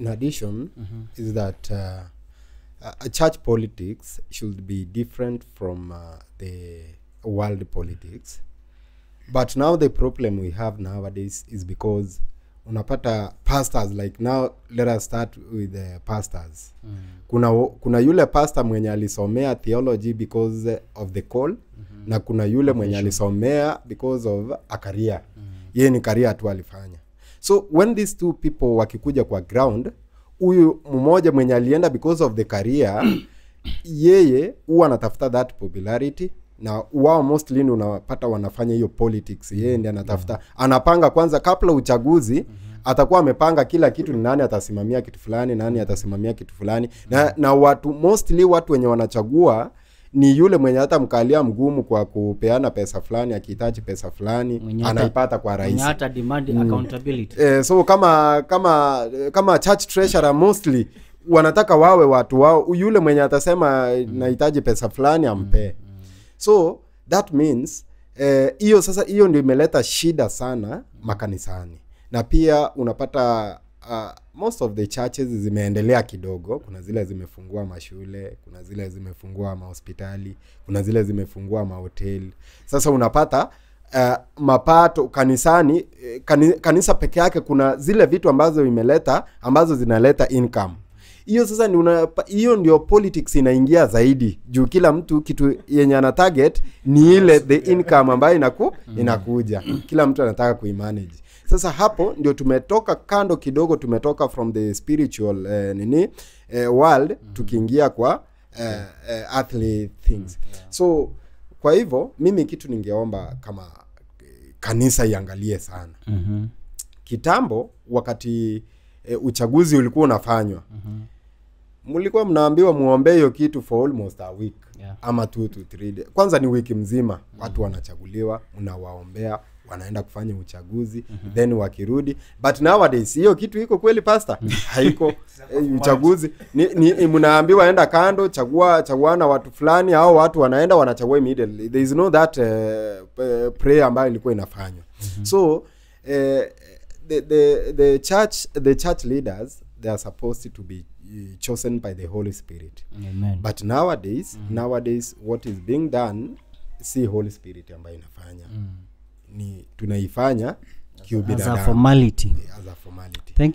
in addition is that church politics should be different from the world politics. But now the problem we have nowadays is because unapata pastors, like now let us start with the pastors. Kuna yule pastor mwenye alisomea theology because of the call, na kuna yule mwenye alisomea because of a career. Yeye ni career tu alifanya. So when these two people wakikuja kwa ground, huyu mmoja mwenye alienda because of the career, yeye huwa anatafuta that popularity, na wao mostly unapata wanafanya hiyo politics. Yeye ndiye anatafuta, anapanga kwanza kabla uchaguzi, atakuwa amepanga kila kitu, ni nani atasimamia kitu fulani, nani atasimamia kitu fulani. Na watu mostly watu wenye wanachagua ni yule mwenye hata mkalia mgumu kwa kupeana pesa fulani, akihitaji pesa fulani anaipata kwa rahisi. Mwenye hata demand accountability. So kama church treasurer mostly wanataka wawe watu wao, yule mwenye atasema nahitaji pesa fulani ampe. So that means hiyo ndio imeleta shida sana makanisani. Na pia unapata most of the churches zimeendelea kidogo. Kuna zile zimefungua mashule, kuna zile zimefungua mahospitali, kuna zile zimefungua mahoteli. Sasa unapata mapato kanisani, kanisa peke yake kuna zile vitu ambazo zinaleta income. Hiyo sasa hiyo ndio politics inaingia zaidi. Juu kila mtu kitu yenye ana target ni ile the income ambayo inakuja. Kila mtu anataka kuimanage. Sasa hapo ndio tumetoka kando kidogo, tumetoka from the spiritual world tukiingia kwa earthly things. So kwa hivyo mimi kitu ningeomba kama kanisa iangalie sana. Kitambo wakati uchaguzi ulikuwa unafanywa, mlikuwa mnaambiwa muombe hiyo kitu for almost a week, ama 2 to 3 days. Kwanza ni wiki mzima watu wanachaguliwa, mnawaombea, wanaenda kufanya uchaguzi, then wakirudi. But nowadays hiyo kitu iko kweli pastor? Haiko. Uchaguzi ni mnaambiwa enda kando, chagua na watu fulani, au watu wanaenda wanachagua immediately. There is no that prayer ambayo ilikuwa inafanywa. So the church leaders, they are supposed to be chosen by the Holy Spirit. Amen. But nowadays what is being done, si Holy Spirit ambayo inafanya. Ni tunaifanya kiubinadamu. As a formality. As a formality. Thank